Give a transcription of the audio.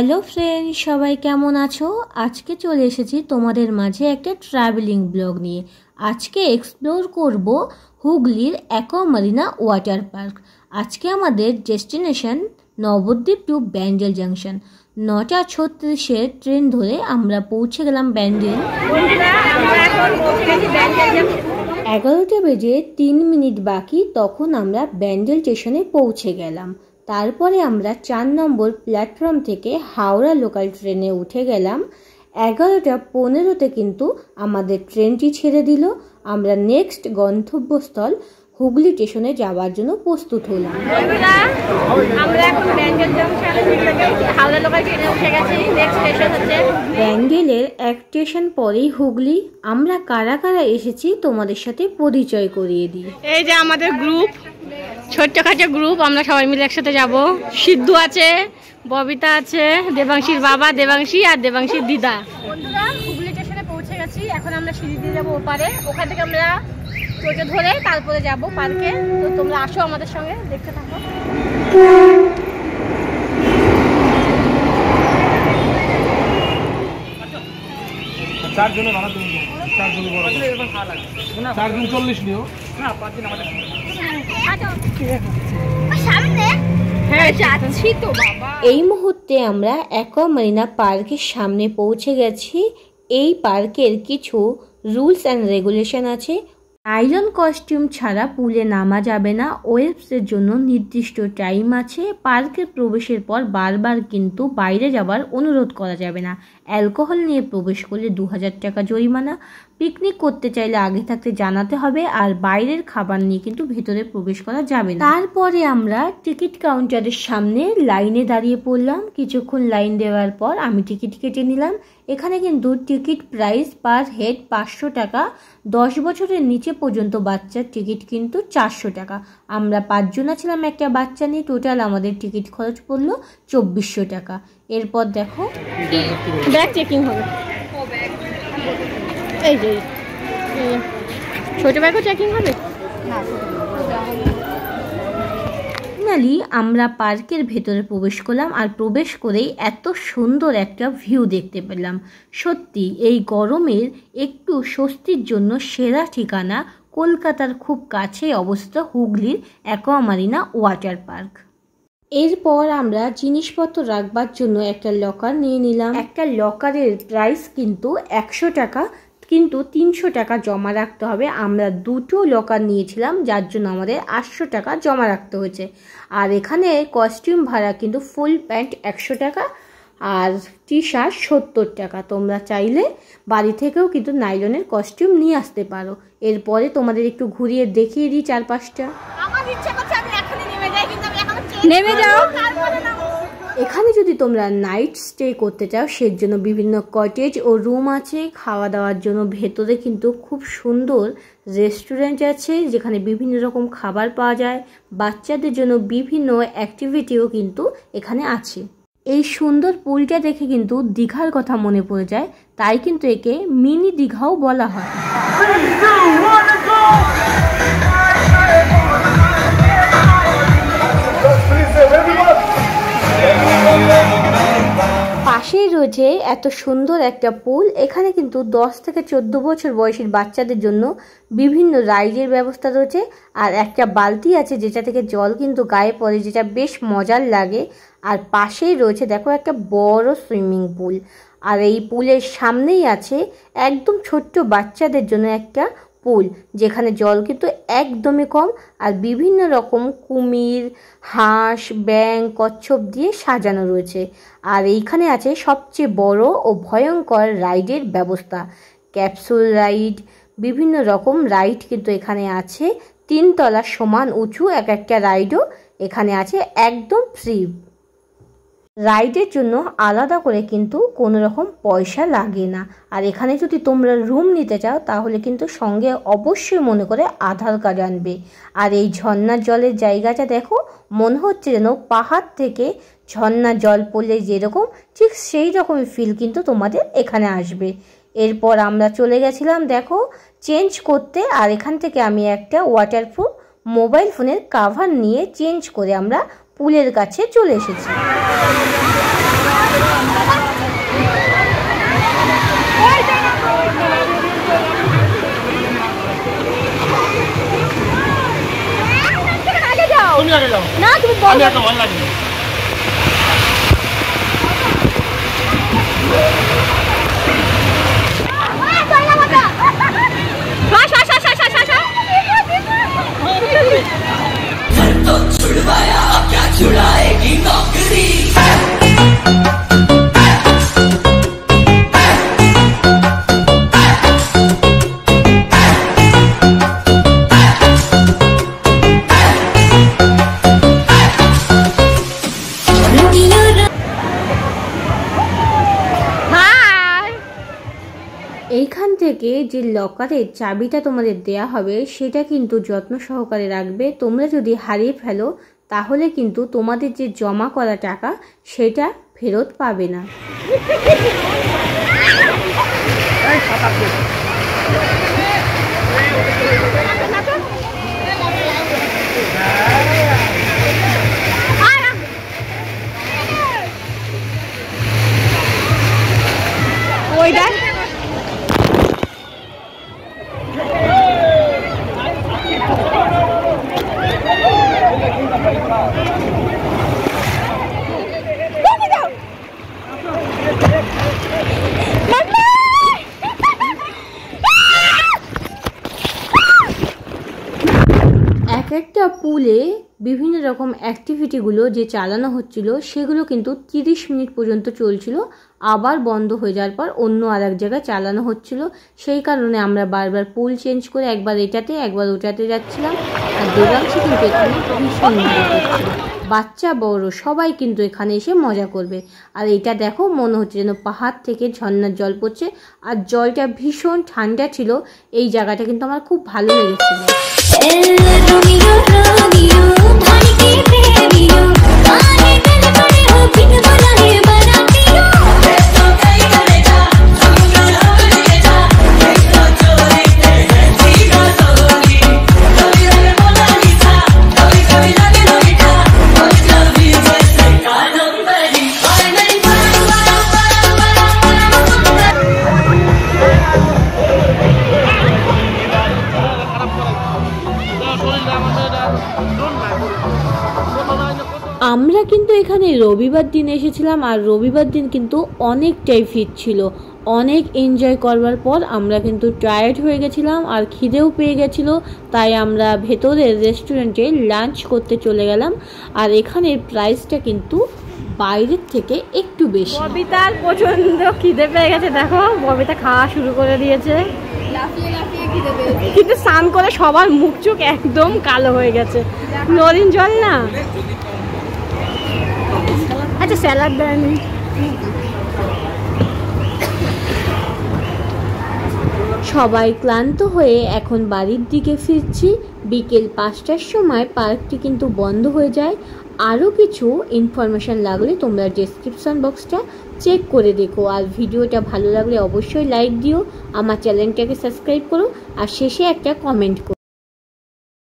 Hello friend, সবাই কেমন আছো? আজকে চলে এসেছি তোমাদের মাঝে একটা ট্রাভেলিং ব্লগ নিয়ে। আজকে এক্সপ্লোর করব হুগলির অ্যাকোয়ামারিনা ওয়াটার পার্ক। আজকে আমাদের destination Nabadwip to Bandel junction. 9:36 train ধরে আমরা পৌঁছে গেলাম ব্যান্ডেল। 11টা বেজে 3 মিনিট বাকি, তখন আমরা ব্যান্ডেল স্টেশনে পৌঁছে গেলাম। তারপরে আমরা 4 নম্বর প্ল্যাটফর্ম থেকে হাওড়া লোকাল ট্রেনে উঠে গেলাম। 11:15-তে কিন্তু আমাদের ট্রেনটি ছেড়ে দিল। আমরা নেক্সট গন্তব্যস্থল হুগলি স্টেশনে যাওয়ার জন্য প্রস্তুত হলাম। আমরা এখন ব্যান্ডেল জংশনে হাওড়া লোকাল ট্রেনে উঠে গেছি। নেক্সট স্টেশন হচ্ছে ব্যান্ডেলের এক স্টেশন পরেই হুগলি। আমরা কারা কারা এসেছি তোমাদের সাথে পরিচয় করিয়ে দিই। এই যে আমাদের গ্রুপ, ছোট্টখাটো গ্রুপ, আমরা সবাই মিলে একসাথে যাব। সিদ্ধু আছে, ববিতা আছে, দেবাংশীর বাবা দেবাংশী আর দেবাংশীর দিদা। বন্ধুরা, হুগলি স্টেশনে পৌঁছে গেছি। এখন আমরা সিঁড়ি দিয়ে যাবো ওপারে। ওখান থেকে আমরা টোটো ধরে তারপরে যাব পার্কে। তো তোমরা আসো আমাদের সঙ্গে, দেখতে থাকো। এই মুহূর্তে আমরা অ্যাকোয়ামারিনা পার্কের সামনে পৌঁছে গেছি। এই পার্কের কিছু রুলস অ্যান্ড রেগুলেশন আছে। নাইলন কস্টিউম ছাড়া পুলে নামা যাবে না। ওয়েভসের জন্য নির্দিষ্ট টাইম আছে। পার্কে প্রবেশের পর বারবার কিন্তু বাইরে যাবার অনুরোধ করা যাবে না। অ্যালকোহল নিয়ে প্রবেশ করলে 2000 টাকা জরিমানা। পিকনিক করতে চাইলে আগে থাকতে জানাতে হবে। আর বাইরের খাবার নিয়ে কিন্তু ভেতরে প্রবেশ করা যাবে না। তারপরে আমরা টিকিট কাউন্টারের সামনে লাইনে দাঁড়িয়ে পড়লাম। কিছুক্ষণ লাইন দেওয়ার পর আমি টিকিট কেটে নিলাম। এখানে কিন্তু টিকিট প্রাইস পার হেড 500 টাকা। 10 বছরের নিচে পর্যন্ত বাচ্চার টিকিট কিন্তু 400 টাকা। আমরা 5 জন ছিলাম একটা বাচ্চা নিয়ে। টোটাল আমাদের টিকিট খরচ পড়লো 2400 টাকা। এরপর দেখো ব্যাগ চেকিং হবে। এই যে ছোট ব্যাগও চেকিং হবে। ফাইনালি আমরা পার্কের ভেতরে প্রবেশ করলাম। আর প্রবেশ করেই এত সুন্দর একটা ভিউ দেখতে পেলাম। সত্যি এই গরমের একটু স্বস্তির জন্য সেরা ঠিকানা কলকাতার খুব কাছেই অবস্থিত হুগলির অ্যাকোয়ামারিনা ওয়াটার পার্ক। এরপর আমরা জিনিসপত্র রাখবার জন্য একটা লকার নিয়ে নিলাম। একটা লকারের প্রাইস কিন্তু 100 টাকা, কিন্তু 300 টাকা জমা রাখতে হবে। আমরা 2টো লকার নিয়েছিলাম, যার জন্য আমাদের 800 টাকা জমা রাখতে হয়েছে। আর এখানে কস্টিউম ভাড়া কিন্তু ফুল প্যান্ট 100 টাকা আর টি শার্ট 70 টাকা। তোমরা চাইলে বাড়ি থেকেও কিন্তু নাইলনের কস্টিউম নিয়ে আসতে পারো। এরপরে তোমাদের একটু ঘুরিয়ে দেখিয়ে দিই চারপাশটা। নেমে যাও। এখানে যদি তোমরা নাইট স্টে করতে চাও, সের জন্য বিভিন্ন কটেজ ও রুম আছে। খাওয়া দাওয়ার জন্য ভেতরে কিন্তু খুব সুন্দর রেস্টুরেন্ট আছে, যেখানে বিভিন্ন রকম খাবার পাওয়া যায়। বাচ্চাদের জন্য বিভিন্ন অ্যাক্টিভিটিও কিন্তু এখানে আছে। এই সুন্দর পুলটা দেখে কিন্তু দীঘার কথা মনে পড়ে যায়, তাই কিন্তু একে মিনি দীঘাও বলা হয়। পাশেই রয়েছে এত সুন্দর একটা পুল। এখানে কিন্তু 10 থেকে 14 বছর বয়সীর বাচ্চাদের জন্য বিভিন্ন রাইডের ব্যবস্থা রয়েছে। আর একটা বালতি আছে যেটা থেকে জল কিন্তু গায়ে পড়ে, যেটা বেশ মজার লাগে। আর পাশেই রয়েছে দেখো একটা বড় সুইমিং পুল। আর এই পুলের সামনেই আছে একদম ছোট্ট বাচ্চাদের জন্য একটা পুল, যেখানে জল কিন্তু একদমই কম। আর বিভিন্ন রকম কুমির, হাঁস, ব্যাঙ, কচ্ছপ দিয়ে সাজানো রয়েছে। আর এইখানে আছে সবচেয়ে বড় ও ভয়ঙ্কর রাইডের ব্যবস্থা, ক্যাপসুল রাইড। বিভিন্ন রকম রাইড কিন্তু এখানে আছে। 3 তলা সমান উঁচু এক একটা রাইডও এখানে আছে, একদম ফ্রি। রাইডের জন্য আলাদা করে কিন্তু কোনো রকম পয়সা লাগে না। আর এখানে যদি তোমরা রুম নিতে চাও, তাহলে কিন্তু সঙ্গে অবশ্যই মনে করে আধার কার্ড আনবে। আর এই ঝর্ণার জলের জায়গাটা দেখো, মনে হচ্ছে যেন পাহাড় থেকে ঝর্ণার জল পড়লে যেরকম, ঠিক সেই রকমই ফিল কিন্তু তোমাদের এখানে আসবে। এরপর আমরা চলে গেছিলাম দেখো চেঞ্জ করতে। আর এখান থেকে আমি একটা ওয়াটারপ্রুফ মোবাইল ফোনের কাভার নিয়ে চেঞ্জ করে আমরা পুলের কাছে চলে এসেছি। না তুমি छुड़वाया क्या छुड़ाएगी नौकरी। এইখান থেকে যে লকারের চাবিটা তোমাদের দেয়া হবে সেটা কিন্তু যত্ন সহকারে রাখবে। তোমরা যদি হারিয়ে ফেলো তাহলে কিন্তু তোমাদের যে জমা করা টাকা সেটা ফেরত পাবে না। এক একটা পুলে বিভিন্ন রকম অ্যাক্টিভিটিগুলো যে চালানো হচ্ছিল সেগুলো কিন্তু 30 মিনিট পর্যন্ত চলছিল, আবার বন্ধ হয়ে যাওয়ার পর অন্য আর এক জায়গায় চালানো হচ্ছিল। সেই কারণে আমরা বারবার পুল চেঞ্জ করে একবার এটাতে একবার ওটাতে যাচ্ছিলাম। আর দেবাংশী কিন্তু এখানে ভীষণ মজা করছিল। বাচ্চা বড় সবাই কিন্তু এখানে এসে মজা করবে। আর এটা দেখো মনে হচ্ছে যেন পাহাড় থেকে ঝর্ণার জল পড়ছে, আর জলটা ভীষণ ঠান্ডা ছিল। এই জায়গাটা কিন্তু আমার খুব ভালো লেগেছিল। আমরা কিন্তু এখানে রবিবার দিন এসেছিলাম, আর রবিবার দিন কিন্তু অনেকটাই ভিড় ছিল। অনেক এনজয় করবার পর আমরা কিন্তু টায়ার্ড হয়ে গেছিলাম আর খিদেও পেয়ে গেছিলো, তাই আমরা ভেতরের রেস্টুরেন্টে লাঞ্চ করতে চলে গেলাম। আর এখানের প্রাইসটা কিন্তু বাইরের থেকে একটু বেশি। ববিতার প্রচন্ড খিদে পেয়ে গেছে, দেখো ববিতা খাওয়া শুরু করে দিয়েছে। কিন্তু স্নান করে সবার মুখ চোখ একদম কালো হয়ে গেছে। নরিন জল না, আচ্ছা স্যালাড দেয়নি। সবাই ক্লান্ত হয়ে এখন বাড়ির দিকে ফিরছি। বিকেল 5টার সময় পার্কটি কিন্তু বন্ধ হয়ে যায়। আরও কিছু ইনফরমেশান লাগলে তোমরা ডেসক্রিপশন বক্সটা চেক করে দেখো। আর ভিডিওটা ভালো লাগলে অবশ্যই লাইক দিও, আমার চ্যানেলটাকে সাবস্ক্রাইব করো, আর শেষে একটা কমেন্ট করো।